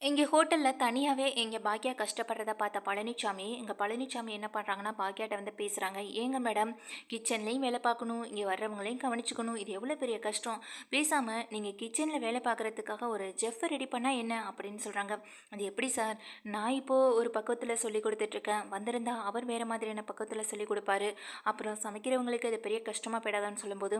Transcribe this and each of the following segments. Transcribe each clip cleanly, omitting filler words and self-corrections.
எங்க ஹோட்டல்ல தனியாவே எங்க பாக்யா கஷ்டப்படுறத பார்த்த பழனிச்சாமி என்ன பண்றாங்கன்னா, பாக்யாட்ட வந்து பேசுறாங்க. "ஏங்க மேடம், கிச்சன்லயும் வேலை பார்க்கணும், இங்க வர்றவங்களையும் கவனிச்சுக்கணும். இது எவ்வளோ பெரிய கஷ்டம். பேசாம நீங்க கிச்சன்ல வேலை பார்க்கறதுக்காக ஒரு செஃப் ரெடி பண்ணா என்ன?" அப்படின்னு சொல்றாங்க. "அது எப்படி சார்? நான் இப்போ ஒரு பக்குவத்துல சொல்லிக் குடுத்துட்டுருக்கேன். வந்திருந்தா அவர் வேற மாதிரியான பக்குவத்துல சொல்லிக் குடுப்பாரு. அப்புறம் சமைக்கிறவங்களுக்கு அது பெரிய கஷ்டமா போயிடாதான்னு" சொல்லும்போது,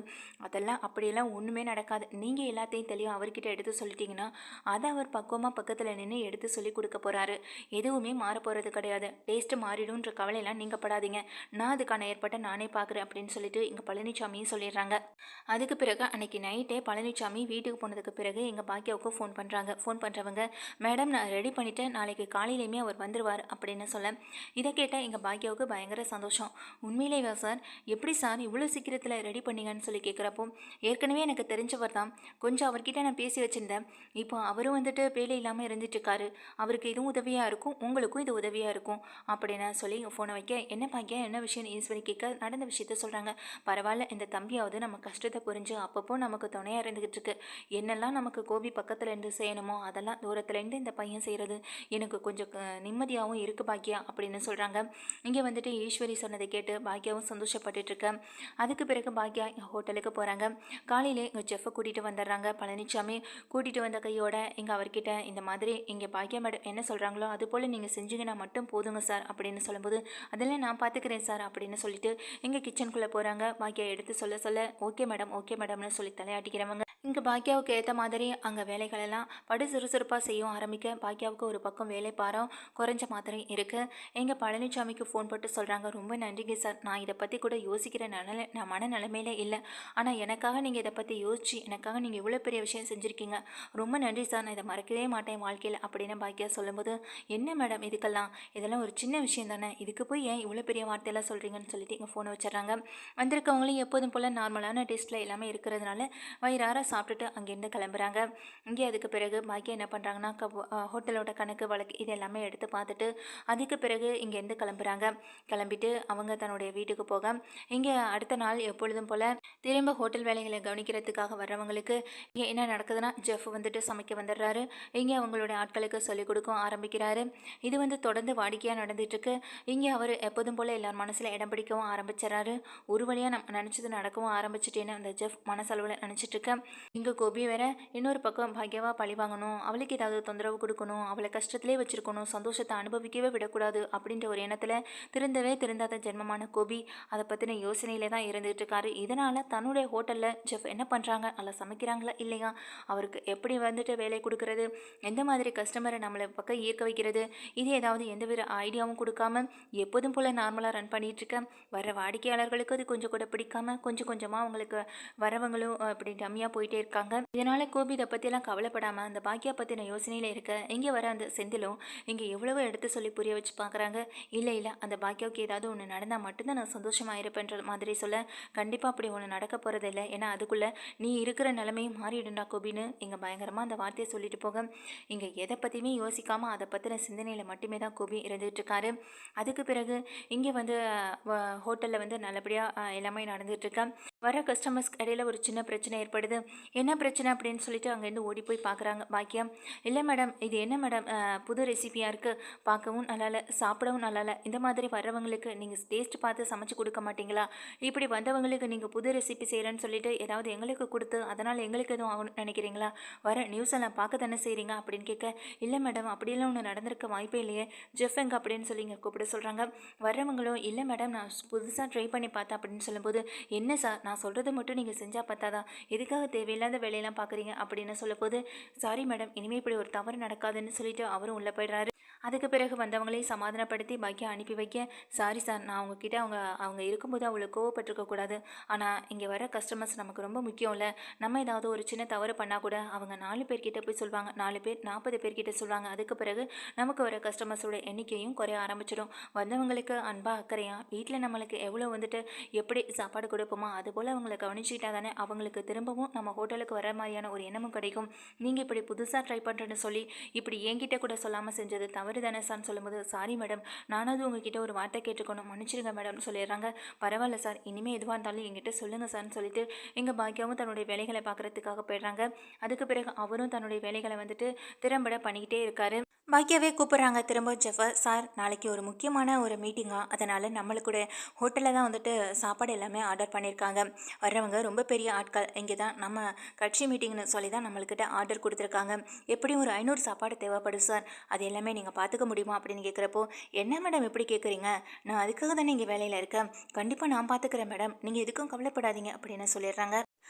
"அதெல்லாம் அப்படியெல்லாம் ஒண்ணுமே நடக்காது. நீங்க எல்லாத்தையும் தெளிவா அவர்கிட்ட எடுத்து சொல்லிட்டீங்கன்னா, அத அவர் பக்குவமா பக்கத்துல நின்னு எடுத்து சொல்லிக் குடுக்க போறாரு. எதுவுமே மாறப்போறது கிடையாது. டேஸ்ட் மாறிடும்ன்ற கவலைலாம் நீங்க படாதீங்க. நான் அதுக்கான ஏற்பாட்ட நானே பார்க்குறேன் அப்படின்னு சொல்லிட்டு எங்க பழனிச்சாமியும் சொல்லிடுறாங்க. அதுக்கு பிறகு அன்னைக்கு நைட்டே பழனிச்சாமி வீட்டுக்கு போனதுக்கு பிறகு எங்க பாக்கியாவுக்கு ஃபோன் பண்றாங்க. ஃபோன் பண்றவங்க, "மேடம் நான் ரெடி பண்ணிட்டேன். நாளைக்கு காலையிலயுமே அவர் வந்துருவார்" அப்படின்னு சொல்ல, இத கேட்ட எங்க பாக்கியாவுக்கு பயங்கர சந்தோஷம். "உண்மையிலேவா சார்? எப்படி சார் இவ்வளோ சீக்கிரத்துல ரெடி பண்ணீங்கன்னு?" சொல்லி கேட்குறப்போ, "ஏற்கனவே எனக்கு தெரிஞ்சவர் தான். கொஞ்சம் அவர்கிட்ட நான் பேசி வச்சிருந்தேன். இப்போ அவரும் வந்துட்டு வேலை இல்லாம இருந்துட்டுருக்காரு. அவருக்கு இதுவும் உதவியா இருக்கும். உங்களுக்கும் இது உதவியா இருக்கும்." அப்படின்னு சொல்லி ஃபோனை வைக்க, "என்ன பாக்கியா, என்ன விஷயம்னு?" ஈஸ்வரி கேட்க, நடந்த விஷயத்த சொல்றாங்க. "பரவாயில்ல, இந்த தம்பியாவது நம்ம கஷ்டத்த புரிஞ்சு அப்பப்போ நமக்கு துணையா இருந்துகிட்டு இருக்கு. என்னெல்லாம் நமக்கு கோபி பக்கத்துல இருந்து செய்யணுமோ அதெல்லாம் தூரத்துல இருந்து இந்த பையன் செய்யறது எனக்கு கொஞ்சம் நிம்மதியாகவும் இருக்கு பாக்கியா" அப்படின்னு சொல்றாங்க. இங்க வந்துட்டு ஈஸ்வரி சொன்னதை கேட்டு பாக்கியாவும் சந்தோஷப்பட்டுட்டு இருக்க. அதுக்கு பிறகு பாக்கியா ஹோட்டலுக்கு போறாங்க. காலையிலே எங்க செஃப்பை கூட்டிட்டு வந்துடுறாங்க பழனிச்சாமி. கூட்டிட்டு வந்த கையோட எங்க அவர்கிட்ட, "இந்த மாதிரி இங்கே பாக்கியா மேடம் என்ன சொல்கிறாங்களோ அதுபோல் நீங்கள் செஞ்சீங்கன்னா மட்டும் போதுங்க சார்" அப்படின்னு சொல்லும்போது, "அதெல்லாம் நான் பார்த்துக்கிறேன் சார்" அப்படின்னு சொல்லிட்டு எங்கள் கிச்சனுக்குள்ளே போகிறாங்க. பாக்கியா எடுத்து சொல்ல சொல்ல, "ஓகே மேடம், ஓகே மேடம்னு சொல்லி தலையாட்டிக்கிறவங்க இங்கே பாக்கியாவுக்கு ஏற்ற மாதிரி அங்கே வேலைகளெல்லாம் படு சுறுசுறுப்பாக செய்யும் ஆரம்பிக்க, பாக்கியாவுக்கு ஒரு பக்கம் வேலை பாரம் குறைஞ்ச மாதிரி இருக்குது. எங்கள் பழனிசாமிக்கு ஃபோன் போட்டு சொல்கிறாங்க, "ரொம்ப நன்றிங்க சார், நான் இதை பற்றி கூட யோசிக்கிற நான் மனநிலைமையில இல்லை. ஆனால் எனக்காக நீங்கள் இதை பற்றி யோசிச்சு எனக்காக நீங்கள் இவ்வளோ பெரிய விஷயம் செஞ்சுருக்கீங்க. ரொம்ப நன்றி சார், நான் இதை மறக்கவே மாட்டேன் வாழ்க்கையில்" அப்படின்னு பாக்கியா சொல்லும்போது, "என்ன மேடம் இதுக்கெல்லாம்? இதெல்லாம் ஒரு சின்ன விஷயம் தானே, இதுக்கு போய் ஏன் இவ்வளோ பெரிய வார்த்தையெல்லாம் சொல்கிறீங்கன்னு?" சொல்லிட்டு எங்கள் ஃபோனை வச்சிடுறாங்க. வந்திருக்கவங்களும் எப்போதும் போல் நார்மலான டேஸ்ட்டில் எல்லாமே இருக்கிறதுனால வயிறார சாப்பிட்டுட்டு அங்கேருந்து கிளம்புறாங்க. இங்கே அதுக்கு பிறகு பாக்கியா என்ன பண்ணுறாங்கன்னா, ஹோட்டலோட கணக்கு வழக்கு இது எல்லாமே எடுத்து பார்த்துட்டு அதுக்கு பிறகு இங்கேருந்து கிளம்புறாங்க. கிளம்பிட்டு அவங்க தன்னுடைய வீட்டுக்கு போக, இங்கே அடுத்த நாள் எப்பொழுதும் போல் திரும்ப ஹோட்டல் வேலைகளை கவனிக்கிறதுக்காக வர்றவங்களுக்கு இங்கே என்ன நடக்குதுன்னா, ஜெஃப் வந்துட்டு சமைக்க வந்துடுறாரு. இங்கே அவங்களுடைய ஆட்களுக்கு சொல்லிக் கொடுக்க ஆரம்பிக்கிறாரு. இது வந்து தொடர்ந்து வாடிக்கையாக நடந்துட்டுருக்கு. இங்கே அவர் எப்போதும் போல் எல்லார் மனசில் இடம் பிடிக்கவும் ஆரம்பிச்சிடறாரு. ஒரு வழியாக நம்ம நினச்சது நடக்கவும் ஆரம்பிச்சிட்டேன்னு அந்த ஜெஃப் மனசளவில் நினச்சிட்ருக்க, இங்கே கோபி வேற இன்னொரு பக்கம் பாக்யாவா பழி வாங்கணும், அவளுக்கு ஏதாவது தொந்தரவு கொடுக்கணும், அவளை கஷ்டத்திலே வச்சிருக்கணும், சந்தோஷத்தை அனுபவிக்கவே விடக்கூடாது அப்படின்ற ஒரு எண்ணத்தில் திருந்தாத ஜென்மமான கோபி அதை பற்றின யோசனையில தான் இருந்துகிட்டு இருக்காரு. இதனால் தன்னுடைய ஹோட்டலில் ஜெஃப் என்ன பண்ணுறாங்க, நல்லா சமைக்கிறாங்களா இல்லையா, அவருக்கு எப்படி வந்துட்டு வேலை கொடுக்கறது, எந்த மாதிரி கஸ்டமரை நம்மளை பக்கம் ஈர்க்க வைக்கிறது, இது ஏதாவது எந்தவித ஐடியாவும் கொடுக்காம எப்போதும் போல் நார்மலாக ரன் பண்ணிகிட்ருக்கேன். வர வாடிக்கையாளர்களுக்கு அது கொஞ்சம் கூட பிடிக்காம கொஞ்சம் கொஞ்சமாக அவங்களுக்கு வரவங்களும் அப்படி டம்மியாக போயிட்டே இருக்காங்க. இதனால் கோபி இதை பற்றியெல்லாம் கவலைப்படாமல் அந்த பாக்கியா பற்றின யோசனையில் இருக்க, இங்கே வர அந்த செந்திலும் இங்கே எவ்வளவோ எடுத்து சொல்லி புரிய வச்சு பார்க்குறாங்க. இல்லை இல்லை, அந்த பாக்கியாவுக்கு ஏதாவது ஒன்று நடந்தால் மட்டும்தான் நான் சந்தோஷமாக இருப்பேன்ற மாதிரி சொல்ல, கண்டிப்பாக அப்படி ஒன்று நடக்க போகிறது இல்லை, ஏன்னா அதுக்குள்ளே நீ இருக்கிற நிலைமையும் மாறிடுண்டா கோபின்னு இங்கே பயங்கரமாக அந்த வார்த்தையை சொல்லிட்டு போக, இங்கே எதை பற்றியுமே யோசிக்காமல் அதை பற்றின சிந்தனையில் மட்டுமே தான் கோபி இருந்துகிட்டு இருக்காரு. அதுக்கு பிறகு இங்கே வந்து ஹோட்டலில் வந்து நல்லபடியாக எல்லாமே நடந்துகிட்ருக்கேன். வர கஸ்டமர்ஸ் இடையில ஒரு சின்ன பிரச்சனை ஏற்படுது. என்ன பிரச்சனை அப்படின்னு சொல்லிட்டு அங்கேருந்து ஓடி போய் பார்க்குறாங்க பாக்கியம். "இல்லை மேடம், இது என்ன மேடம் புது ரெசிபியாக இருக்குது, பார்க்கவும் நல்லா இல்லை, சாப்பிடவும் நல்லா இல்லை. இந்த மாதிரி வர்றவங்களுக்கு நீங்கள் டேஸ்ட் பார்த்து சமைச்சு கொடுக்க மாட்டிங்களா? இப்படி வந்தவங்களுக்கு நீங்கள் புது ரெசிபி செய்கிறேன்னு சொல்லிட்டு ஏதாவது எங்களுக்கு கொடுத்து அதனால் எங்களுக்கு எதுவும் ஆகணும்னு நினைக்கிறீங்களா? வர நியூஸ் எல்லாம் பார்க்க தானே செய்கிறீங்க" அப்படின்னு கேட்க, "இல்லை மேடம், அப்படியெல்லாம் ஒன்று நடந்திருக்க வாய்ப்பே இல்லையே, ஜெஃப் எங்க?" அப்படின்னு சொல்லி இங்கே கூப்பிட சொல்கிறாங்க. வர்றவங்களும், "இல்லை மேடம், நான் புதுசாக ட்ரை பண்ணி பார்த்தேன்" அப்படின்னு சொல்லும்போது, "என்ன சார், நான் சொல்கிறது மட்டும் நீங்கள் செஞ்சால் பார்த்தாதா, எதுக்காக தேவையில்லாத வேலையெல்லாம் பார்க்குறீங்க" அப்படின்னு சொல்லும்போது, "சாரி மேடம், இனிமேல் இப்படி ஒரு தவறு நடக்காதுன்னு" சொல்லிட்டு அவரும் உள்ளே போயிடுறாரு. அதுக்கு பிறகு வந்தவங்களையும் சமாதானப்படுத்தி பாக்கியா அனுப்பி வைக்க, "சாரி சார், நான் அவங்கக்கிட்ட அவங்க இருக்கும்போது அவ்வளோ கோவப்பட்டிருக்கக்கூடாது. ஆனால் இங்கே வர கஸ்டமர்ஸ் நமக்கு ரொம்ப முக்கியம்ல. நம்ம ஏதாவது ஒரு சின்ன தவறு பண்ணால் கூட அவங்க 4 பேர்கிட்ட போய் சொல்லுவாங்க, 4 பேர் 40 பேர்கிட்ட சொல்லுவாங்க. அதுக்கு பிறகு நமக்கு வர கஸ்டமர்ஸோட எண்ணிக்கையும் குறைய ஆரம்பிச்சிடும். வந்தவங்களுக்கு அன்பாக அக்கறையாக வீட்டில் நம்மளுக்கு எவ்வளோ வந்துட்டு எப்படி சாப்பாடு கொடுப்போமோ அதுபோல் அவங்கள கவனிச்சிக்கிட்டா தானே அவங்களுக்கு திரும்பவும் நம்ம ஹோட்டலுக்கு வர மாதிரியான ஒரு எண்ணமும் கிடைக்கும். நீங்கள் இப்படி புதுசாக ட்ரை பண்ணுறேன்னு சொல்லி இப்படி என்கிட்ட கூட சொல்லாமல் செஞ்சது தவறு தவறு தானே சார்னு சொல்லும்போது, சாரி மேடம், நானாவது உங்ககிட்ட ஒரு வார்த்தை கேட்டுக்கணும், மன்னிச்சிடுங்க மேடம்னு சொல்லிடுறாங்க. பரவாயில்ல சார், இனிமேல் எதுவாக இருந்தாலும் என்கிட்ட சொல்லுங்கள் சார்னு சொல்லிட்டு எங்கள் பாக்கியாவும் தன்னுடைய வேலைகளை பார்க்குறதுக்காக போயிடுறாங்க. அதுக்கு பிறகு அவரும் தன்னுடைய வேலைகளை வந்துட்டு திறம்பட பண்ணிக்கிட்டே இருக்காரு. பாக்கியாவே கூப்பிட்றாங்க திரும்ப ஜெஃபர். சார், நாளைக்கு ஒரு முக்கியமான ஒரு மீட்டிங்கா, அதனால் நம்மளுக்கு கூட ஹோட்டலில் தான் வந்துட்டு சாப்பாடு எல்லாமே ஆர்டர் பண்ணியிருக்காங்க. வர்றவங்க ரொம்ப பெரிய ஆட்கள், இங்கே தான் நம்ம கட்சி மீட்டிங்னு சொல்லி தான் நம்மள்கிட்ட ஆர்டர் கொடுத்துருக்காங்க. எப்படியும் ஒரு 500 சாப்பாடு தேவைப்படும் சார், அது எல்லாமே நீங்கள் பார்த்துக்க முடியுமா அப்படின்னு கேட்குறப்போ, என்ன மேடம் இப்படி கேட்குறீங்க, நான் அதுக்காக தானே இங்கே வேலையில் இருக்கேன், கண்டிப்பாக நான் பார்த்துக்கிறேன் மேடம், நீங்கள் எதுக்கும் கவலைப்படாதீங்க அப்படின்னு சொல்லிடுறாங்க.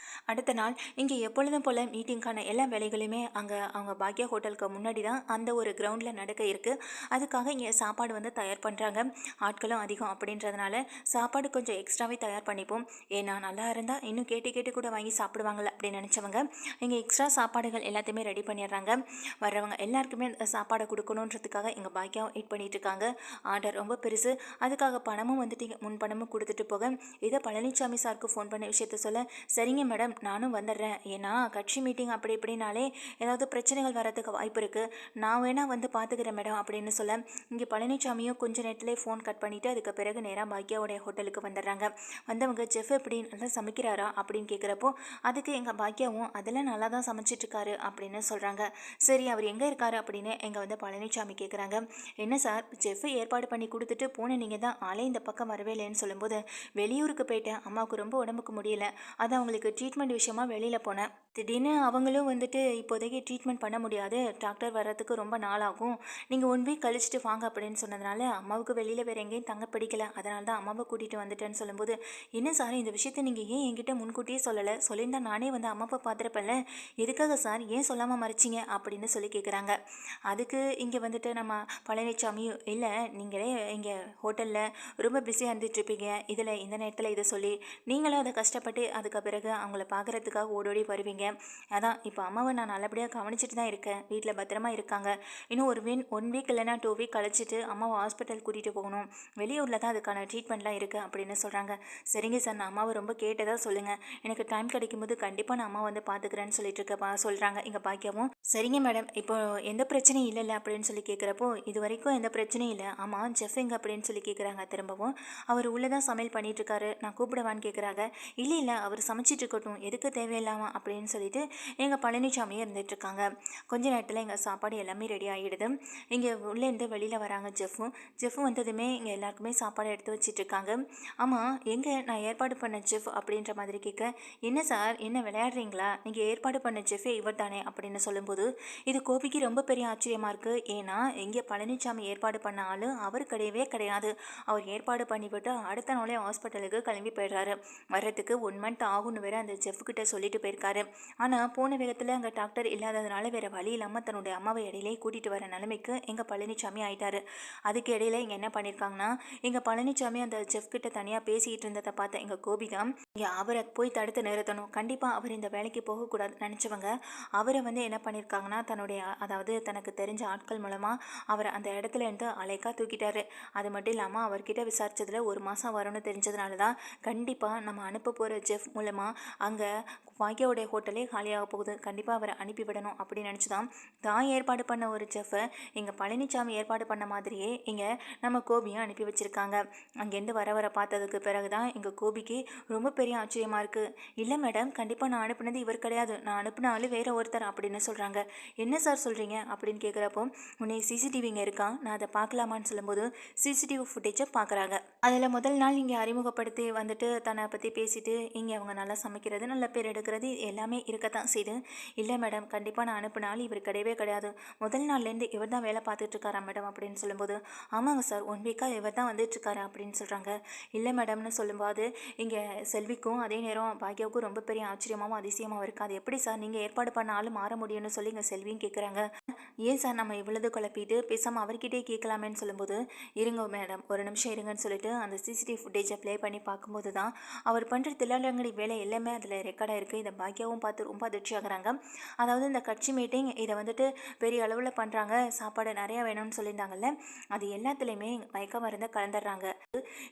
அடுத்த நாள் இங்கே எப்பொழுதும் போல் மீட்டிங்க்கான எல்லா வேலைகளுமே அங்கே அவங்க பாக்யா ஹோட்டலுக்கு முன்னாடி தான் அந்த ஒரு கிரவுண்டில் நடக்க இருக்குது. அதுக்காக இங்கே சாப்பாடு வந்து தயார் பண்ணுறாங்க. ஆட்களும் அதிகம் அப்படின்றதுனால சாப்பாடு கொஞ்சம் எக்ஸ்ட்ராவே தயார் பண்ணிப்போம், ஏன்னா நல்லா இருந்தால் இன்னும் கேட்டு கேட்டு கூட வாங்கி சாப்பிடுவாங்கள்ல அப்படின்னு நினச்சவங்க இங்கே எக்ஸ்ட்ரா சாப்பாடுகள் எல்லாத்தையுமே ரெடி பண்ணிடுறாங்க. வர்றவங்க எல்லாருக்குமே சாப்பாடை கொடுக்கணுன்றதுக்காக எங்கள் பாக்யா வெயிட் பண்ணிட்டு இருக்காங்க. ஆர்டர் ரொம்ப பெருசு, அதுக்காக பணமும் வந்துட்டு முன் பணமும் கொடுத்துட்டு போக இதை பழனிசாமி சாருக்கு ஃபோன் பண்ண விஷயத்த சொல்ல, சரிங்க மேடம், நானும் வந்துடுறேன், ஏன்னா கட்சி மீட்டிங் அப்படி இப்படினாலே ஏதாவது பிரச்சனைகள் வரதுக்கு வாய்ப்பு இருக்குது, நான் வேணால் வந்து பார்த்துக்கிறேன் மேடம் அப்படின்னு சொல்ல, இங்கே பழனிசாமியும் கொஞ்ச நேரத்துலேயே ஃபோன் கட் பண்ணிவிட்டு அதுக்கு பிறகு நேராக பாக்யாவுடைய ஹோட்டலுக்கு வந்துடுறாங்க. வந்தவங்க ஜெஃப் எப்படி நல்லா சமைக்கிறாரா அப்படின்னு கேட்குறப்போ, அதுக்கு எங்கள் பாக்யாவும் அதெல்லாம் நல்லா தான் சமைச்சிட்ருக்காரு அப்படின்னு சொல்கிறாங்க. சரி, அவர் எங்கே இருக்காரு அப்படின்னு எங்கள் வந்து பழனிசாமி கேட்குறாங்க. என்ன சார், ஜெஃப் ஏற்பாடு பண்ணி கொடுத்துட்டு போன நீங்கள் தான் ஆளே இந்த பக்கம் வரவே இல்லைன்னு சொல்லும்போது, வெளியூருக்கு போயிட்டேன், அம்மாவுக்கு ரொம்ப உடம்புக்கு முடியல, அது அவங்களுக்கு ட்ரீட்மெண்ட் விஷயமா வெளியில் போனேன், திடீர்னு அவங்களும் வந்துட்டு இப்போதைக்கு ட்ரீட்மெண்ட் பண்ண முடியாது, டாக்டர் வர்றதுக்கு ரொம்ப நாள் ஆகும், நீங்கள் 1 வீக் கழிச்சிட்டு வாங்க அப்படின்னு சொன்னதுனால அம்மாவுக்கு வெளியில் வேறு எங்கேயும் தங்க பிடிக்கல, அதனால தான் அம்மாவை கூட்டிகிட்டு வந்துட்டேன்னு சொல்லும்போது, என்ன சார் இந்த விஷயத்தை நீங்கள் ஏன் என்கிட்ட முன்கூட்டியே சொல்லலை, சொல்லியிருந்தா நானே வந்து அம்மாவை பார்த்துருப்பேன்ல, எதுக்காக சார் ஏன் சொல்லாமல் மறைச்சிங்க அப்படின்னு சொல்லி கேட்குறாங்க. அதுக்கு இங்கே வந்துட்டு நம்ம பழனிசாமி, இல்லை நீங்களே இங்கே ஹோட்டலில் ரொம்ப பிஸியாக இருந்துகிட்ருப்பீங்க, இதில் இந்த நேரத்தில் இதை சொல்லி நீங்களும் அதை கஷ்டப்பட்டு அதுக்கு பிறகு அவங்கள பார்க்குறதுக்காக ஓடோடி வருவீங்க, அதான் இப்போ அம்மாவை நான் நல்லபடியாக கவனிச்சிட்டு தான் இருக்கேன், வீட்டில் பத்திரமா இருக்காங்க, இன்னும் 1 வீக் இல்லைனா 2 வீக் கழிச்சிட்டு அம்மாவை ஹாஸ்பிட்டல் கூட்டிகிட்டு போகணும், வெளியூரில் தான் அதுக்கான ட்ரீட்மெண்ட்லாம் இருக்குது அப்படின்னு சொல்கிறாங்க. சரிங்க சார், நான் அம்மாவை ரொம்ப கேட்டதாக சொல்லுங்கள், எனக்கு டைம் கிடைக்கும்போது கண்டிப்பாக நான் அம்மா வந்து பார்த்துக்கிறேன்னு சொல்லிட்டு இருக்கப்பா சொல்கிறாங்க. இங்கே பாக்கியாவும் சரிங்க மேடம், இப்போ எந்த பிரச்சனையும் இல்லைல்ல அப்படின்னு சொல்லி கேட்குறப்போ, இது வரைக்கும் எந்த பிரச்சனையும் இல்லை, ஆமாம் ஜெஃப் எங்க அப்படின்னு சொல்லி கேட்குறாங்க. திரும்பவும் அவர் உள்ளே தான் சமையல் பண்ணிகிட்ருக்காரு, நான் கூப்பிடவான்னு கேட்குறாங்க. இல்லை இல்லை, அவர் சமைச்சிட்டு இருக்கட்டும், எதுக்கு தேவையில்லாமல் அப்படின்னு சொல்லிட்டு எங்கள் பழனிசாமியே இருந்துகிட்ருக்காங்க. கொஞ்ச நேரத்தில் எங்கள் சாப்பாடு எல்லாமே ரெடி ஆகிடுது. இங்கே உள்ளேருந்து வெளியில் வராங்க ஜெஃப்பும் வந்ததுமே இங்கே எல்லாருக்குமே சாப்பாடு எடுத்து வச்சிட்ருக்காங்க. ஆமாம், எங்கே நான் ஏற்பாடு பண்ண ஜெஃப் அப்படின்ற மாதிரி கேட்க, என்ன சார் என்ன விளையாடுறீங்களா, நீங்கள் ஏற்பாடு பண்ண ஜெஃபே இவர் தானே அப்படின்னு சொல்லும்போது, இது கோபிக்கு ரொம்ப பெரிய ஆச்சரியமாக இருக்குது, ஏன்னா இங்கே பழனிசாமி ஏற்பாடு பண்ண ஆள் அவர் கிடையவே கிடையாது, அவர் ஏற்பாடு பண்ணிவிட்டு அடுத்த நாளே ஹாஸ்பிட்டலுக்கு கிளம்பி போயிடுறாரு, வர்றதுக்கு 1 மந்த் ஆகும்னு வேறு அந்த ஜெஃப்கிட்ட சொல்லிட்டு போயிருக்காரு. ஆனால் போன வேகத்தில் அங்கே டாக்டர் இல்லாததுனால வேறு வழி இல்லாமல் தன்னுடைய அம்மாவை இடையிலே கூட்டிகிட்டு வர நிலைமைக்கு எங்கள் பழனிசாமி ஆயிட்டாரு. அதுக்கு இடையில இங்கே என்ன பண்ணியிருக்காங்கன்னா, எங்கள் பழனிசாமி அந்த ஜெஃப்கிட்ட தனியாக பேசிக்கிட்டு இருந்ததை பார்த்த எங்கள் கோபி தான் இங்கே அவரை போய் தடுத்து நிறுத்தணும், கண்டிப்பாக அவர் இந்த வேலைக்கு போகக்கூடாதுன்னு நினச்சவங்க அவரை வந்து என்ன பண்ணியிருக்காங்கன்னா, தன்னுடைய அதாவது தனக்கு தெரிஞ்ச ஆட்கள் மூலமாக அவரை அந்த இடத்துல இருந்து அலைக்கா தூக்கிட்டாரு. அது மட்டும் இல்லாமல் அவர்கிட்ட விசாரித்ததில் 1 மாதம் வரும்னு தெரிஞ்சதுனால தான் கண்டிப்பாக நம்ம அனுப்ப போகிற ஜெஃப் மூலமாக அங்கே பாக்கியாவுடைய ஹோட்டலே காலியாக போகுது, கண்டிப்பாக அவரை அனுப்பிவிடணும் அப்படின்னு நினச்சி தான் ஏற்பாடு பண்ண ஒரு ஜெஃப்பை இங்கே பழனிசாமி ஏற்பாடு பண்ண மாதிரியே இங்கே நம்ம கோபியை அனுப்பி வச்சுருக்காங்க. அங்கேருந்து வர பார்த்ததுக்கு பிறகு தான் எங்கள் கோபிக்கு ரொம்ப பெரிய ஆச்சரியமாக இருக்குது. இல்லை மேடம், கண்டிப்பாக நான் அனுப்புனது இவர் கிடையாது, நான் அனுப்பின ஆள் வேற ஒருத்தர் அப்படின்னு சொல்கிறாங்க. என்ன சார் சொல்கிறீங்க அப்படின்னு கேட்குறப்போ, உன்னை சிசிடிவி இங்கே இருக்கான், நான் அதை பார்க்கலாமான்னு சொல்லும்போது சிசிடிவி ஃபுட்டேஜை பார்க்குறாங்க. அதில் முதல் நாள் இங்கே அறிமுகப்படுத்தி வந்துட்டு தன்னை பற்றி பேசிட்டு இங்கே அவங்க நல்லா சமைக்கிறது, நல்ல பேர் எடுக்கிறது எல்லாமே இருக்கத்தான் செய்யுது. இல்லை மேடம், கண்டிப்பாக நான் அனுப்பினாலும் இவர் கிடையவே கிடையாது, முதல் நாள்லேருந்து இவர் தான் வேலை பார்த்துட்ருக்காரா மேடம் அப்படின்னு சொல்லும்போது, ஆமாங்க சார், 1 வீக்காக இவர் தான் வந்துட்டுருக்காரு அப்படின்னு சொல்கிறாங்க. இல்லை மேடம்னு சொல்லும்போது இங்கே செல்விக்கும் அதே நேரம் பாக்யாவுக்கும் ரொம்ப பெரிய ஆச்சரியமாகவும் அதிசயமாகவும் இருக்குது. அது எப்படி சார் நீங்கள் ஏற்பாடு பண்ண ஆள் மாற முடியும்னு சொல்லி இங்கே செல்வியும் கேட்குறாங்க. ஏன் சார் நம்ம இவ்வளவு குழப்பிட்டு பேசாமல் அவர்கிட்டே கேட்கலாமேன்னு சொல்லும்போது, இருங்க மேடம், ஒரு நிமிஷம் இருங்கன்னு சொல்லிட்டு அந்த சிசிடிவி ஃபுட்டேஜை ப்ளே பண்ணி பார்க்கும்போது தான் அவர் பண்ணுற தில்லாலங்கடி வேலை எல்லாமே ஃபுல்லுமே அதில் ரெக்கார்டாக இருக்குது. இதை பாக்கியாவும் பார்த்து ரொம்ப அதிர்ச்சி ஆகுறாங்க. அதாவது இந்த கட்சி மீட்டிங் இதை வந்துட்டு பெரிய அளவில் பண்ணுறாங்க, சாப்பாடு நிறையா வேணும்னு சொல்லியிருந்தாங்கல்ல, அது எல்லாத்துலேயுமே மயக்க மருந்தை கலந்துடுறாங்க.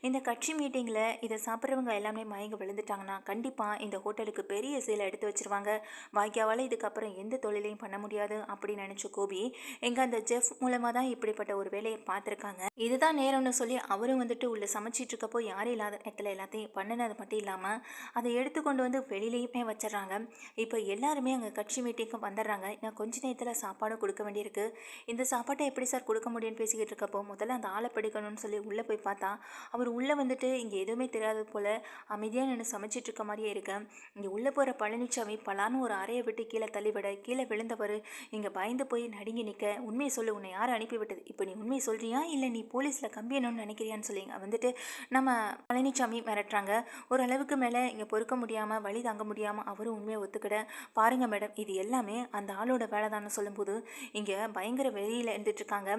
இந்த கட்சி மீட்டிங்கில் இதை சாப்பிட்றவங்க எல்லாமே மயங்கி விழுந்துட்டாங்கன்னா கண்டிப்பாக இந்த ஹோட்டலுக்கு பெரிய சீலை எடுத்து வச்சிருவாங்க. பாக்கியாவால் இதுக்கப்புறம் எந்த தொழிலையும் பண்ண முடியாது அப்படின்னு நினச்ச கோபி எங்கள் அந்த ஜெஃப் மூலமாக தான் இப்படிப்பட்ட ஒரு வேலையை பார்த்துருக்காங்க. இதுதான் நேரம்னு சொல்லி அவரும் வந்துட்டு உள்ள சமைச்சிட்டு இருக்கப்போ யாரும் இல்லாத இடத்துல எல்லாத்தையும் பண்ணினது மட்டும் இல்லாமல் அதை எடுத்துக்கொண்டு வந்து வெளியிலையுமே வச்சிடறாங்க. இப்போ எல்லாருமே அங்கே கட்சி மீட்டிங்க்கு வந்துடுறாங்க. நான் கொஞ்ச நேரத்தில் சாப்பாடும் கொடுக்க வேண்டியிருக்கு. இந்த சாப்பாட்டை எப்படி சார் கொடுக்க முடியும்னு பேசிக்கிட்டு இருக்கப்போ முதல்ல அந்த ஆளை பிடிக்கணும்னு சொல்லி உள்ளே போய் பார்த்தா அவர் உள்ளே வந்துட்டு இங்கே எதுவுமே தெரியாதது போல் அமைதியாக நின்று சமைச்சிட்டு இருக்க மாதிரியே இருக்கு. இங்கே உள்ளே போகிற பழனிசாமி பலான்னு ஒரு அறையை விட்டு கீழே தள்ளிவிட கீழே விழுந்தவர் இங்கே பயந்து போய் நடுங்கி நிற்க, உண்மையை சொல்லு, உன்னை யார் அனுப்பிவிட்டது, இப்போ நீ உண்மையை சொல்கிறியா இல்லை நீ போலீஸில் கம்பியணும்னு நினைக்கிறியான்னு சொல்லி வந்துட்டு நம்ம பழனிசாமி மிரட்டுறாங்க. ஓரளவுக்கு மேலே இங்கே பொறுக்க முடியாமல் வழி தாங்க முடியாமல் அவரும் உண்மையை ஒத்துக்கிட, பாருங்கள் மேடம் இது எல்லாமே அந்த ஆளோட வேலை தானே சொல்லும்போது இங்கே பயங்கர வெளியில் இருந்துட்டுருக்காங்க.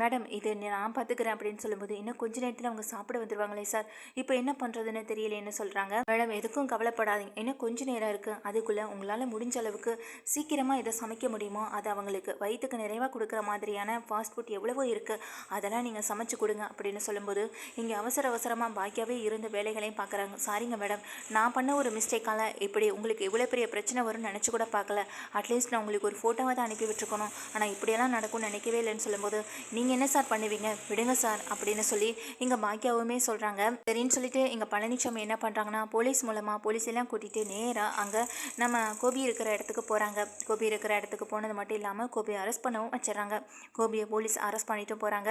மேடம் இது நான் பார்த்துக்கிறேன் அப்படின்னு சொல்லும்போது இன்னும் கொஞ்ச நேரத்தில் அவங்க சாப்பிட வந்துடுவாங்களே சார், இப்போ என்ன பண்ணுறதுன்னு தெரியலேன்னு சொல்கிறாங்க. மேடம் எதுக்கும் கவலைப்படாதீங்க, இன்னும் கொஞ்சம் நேரம் இருக்குது, அதுக்குள்ளே உங்களால் முடிஞ்ச அளவுக்கு சீக்கிரமாக இதை சமைக்க முடியுமோ அது அவங்களுக்கு வயிற்றுக்கு நிறைவாக கொடுக்குற மாதிரியான ஃபாஸ்ட் ஃபுட் எவ்வளவோ இருக்குது, அதெல்லாம் நீங்கள் சமைச்சு கொடுங்க அப்படின்னு சொல்லும்போது இங்கே அவசரமாக பாக்கியாவே இருந்த வேலைகளையும் பார்க்குறாங்க. சாரிங்க மேடம், நான் பண்ண ஒரு மிஸ்டேக்கால் இப்படி உங்களுக்கு இவ்வளோ பெரிய பிரச்சனை வரும்னு நினச்சி கூட பார்க்கல, அட்லீஸ்ட் நான் உங்களுக்கு ஒரு ஃபோட்டோவாக தான் அனுப்பி விட்டுருக்கணும், ஆனால் இப்படியெல்லாம் நடக்கும்னு நினைக்கவே இல்லைன்னு சொல்லும்போது நீங்கள் என்ன சார் பண்ணுவீங்க, விடுங்க சார் அப்படின்னு சொல்லி இங்கே பாக்கியாவுமே சொல்கிறாங்க. சரின்னு சொல்லிட்டு இங்கே பழனிசாமி என்ன பண்ணுறாங்கன்னா போலீஸ் மூலமாக போலீஸ் எல்லாம் கூட்டிகிட்டு நேராக அங்கே நம்ம கோபி இருக்கிற இடத்துக்கு போகிறாங்க. கோபி இருக்கிற இடத்துக்கு போனது மட்டும் இல்லாமல் கோபியை அரெஸ்ட் பண்ணவும் வச்சிடறாங்க. கோபியை போலீஸ் அரெஸ்ட் பண்ணிட்டு போகிறாங்க.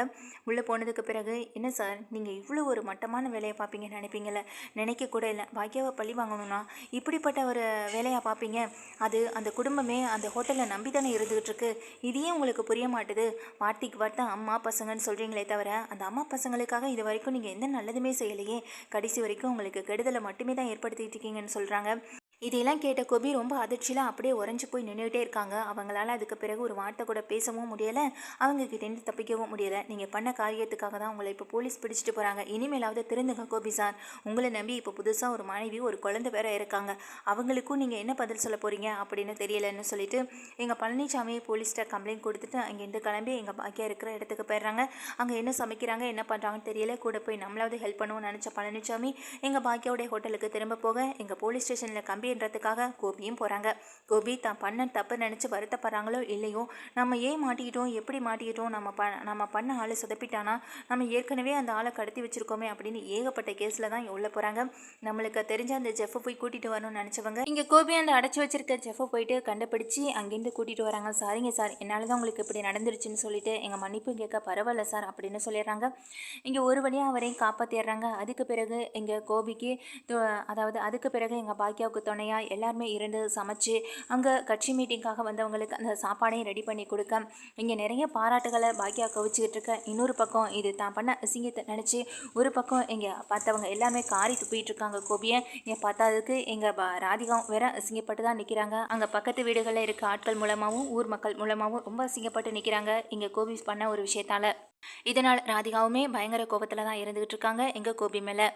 உள்ளே போனதுக்கு பிறகு என்ன சார் நீங்கள் இவ்வளோ ஒரு மட்டமான வேலையை பார்ப்பீங்கன்னு நினைப்பீங்களே, நினைக்க கூட இல்லை, பாக்கியாவை பழி வாங்கணும்னா இப்படிப்பட்ட ஒரு வேலையாக பார்ப்பீங்க, அது அந்த குடும்பமே அந்த ஹோட்டலில் நம்பி தானே இருந்துகிட்டு இருக்கு, இதையே உங்களுக்கு புரிய மாட்டுது, வார்த்தைக்கு வார்த்தை அம்மா பசங்கன்னு சொல்கிறீங்களே தவிர அந்த அம்மா பசங்களுக்காக இது வரைக்கும் நீங்கள் எந்த நல்லதுமே செய்யலையே, கடைசி வரைக்கும் உங்களுக்கு கெடுதலை மட்டுமே தான் ஏற்படுத்திட்டு இருக்கீங்கன்னு சொல்கிறாங்க. இதையெல்லாம் கேட்ட கோபி ரொம்ப அதிர்ச்சியில் அப்படியே உறைஞ்சி போய் நின்றுகிட்டே இருக்காங்க. அவங்களால அதுக்கு பிறகு ஒரு வார்த்தை கூட பேசவும் முடியலை, அவங்கக்கிட்டேருந்து தப்பிக்கவும் முடியலை. நீங்கள் பண்ண காரியத்துக்காக தான் உங்களை இப்போ போலீஸ் பிடிச்சிட்டு போகிறாங்க, இனிமேலாவது திருந்துங்க கோபி சார், உங்களை நம்பி இப்போ புதுசாக ஒரு மனைவி ஒரு குழந்தை வேற இருக்காங்க, அவங்களுக்கும் நீங்கள் என்ன பதில் சொல்ல போகிறீங்க அப்படின்னு தெரியலைன்னு சொல்லிட்டு எங்கள் பழனிசாமி போலீஸ்கிட்ட கம்ப்ளைண்ட் கொடுத்துட்டு அங்கேருந்து கிளம்பி எங்கள் பாக்கியா இருக்கிற இடத்துக்கு போயிடுறாங்க. அங்கே என்ன சமைக்கிறாங்க என்ன பண்ணுறாங்கன்னு தெரியல, கூட போய் நம்மளாவது ஹெல்ப் பண்ணுவோம்னு நினச்ச பழனிசாமி எங்கள் பாக்கியாவுடைய ஹோட்டலுக்கு திரும்ப போக எங்கள் போலீஸ் ஸ்டேஷனில் கம்பின்றதுக்காக கோபியும் போகிறாங்க. கோபி தான் பண்ண தப்பு நினச்சி வருத்தப்படுறாங்களோ இல்லையோ, நம்ம ஏன் மாட்டிக்கிட்டோம், எப்படி மாட்டிக்கிட்டோம், நம்ம பண்ண ஆளை சொதப்பிட்டானா, நம்ம ஏற்கனவே அந்த ஆளை கடத்தி வச்சுருக்கோமே அப்படின்னு ஏகப்பட்ட கேஸில் தான் உள்ளே போகிறாங்க. நம்மளுக்கு தெரிஞ்ச அந்த ஜெஃப்பை போய் கூட்டிகிட்டு வரணும்னு நினச்சவங்க இங்கே கோபி அந்த அடைச்சி வச்சிருக்க ஜெஃப்பை போயிட்டு கண்டுபிடிச்சி அங்கேருந்து கூட்டிகிட்டு வராங்க. சாரிங்க சார், என்னால் தான் உங்களுக்கு இப்படி நடந்துருச்சுன்னு சொல்லிட்டு எங்கள் மன்னிப்பு கேட்க பரவாயில்ல சார் அப்படின்னு சொல்லிடுறாங்க. இங்கே ஒரு வழியாக அவரையும் காப்பாற்றிடுறாங்க. அதுக்கு பிறகு எங்கள் கோபிக்கு அதாவது அதுக்கு பிறகு எங்கள் பாக்கியாவுக்கு துணையாக எல்லாருமே இருந்து சமைச்சு அங்கே கட்சி மீட்டிங்காக வந்தவங்களுக்கு அந்த சாப்பாடையும் ரெடி பண்ணி கொடுக்க இங்கே நிறைய பாராட்டுகளை பாக்கியா கவிச்சிக்கிட்டு இருக்க, இன்னொரு பக்கம் இது தான் பண்ண அசிங்கத்தை நினச்சி ஒரு பக்கம் இங்கே பார்த்தவங்க எல்லாமே காரி துப்பிட்டு இருக்காங்க கோபியை. என் பார்த்ததுக்கு எங்கள் ராதிகாவும் வேற அசிங்கப்பட்டு தான் நிற்கிறாங்க. அங்கே பக்கத்து வீடுகளில் இருக்க ஆட்கள் மூலமாகவும் ஊர் மக்கள் மூலமாகவும் ரொம்ப அசிங்கப்பட்டு நிற்கிறாங்க இங்கே கோபி பண்ண ஒரு விஷயத்தால். இதனால் ராதிகாவுமே பயங்கர கோபத்தில் தான் இருந்துகிட்டு இருக்காங்க எங்கள் கோபி மேலே.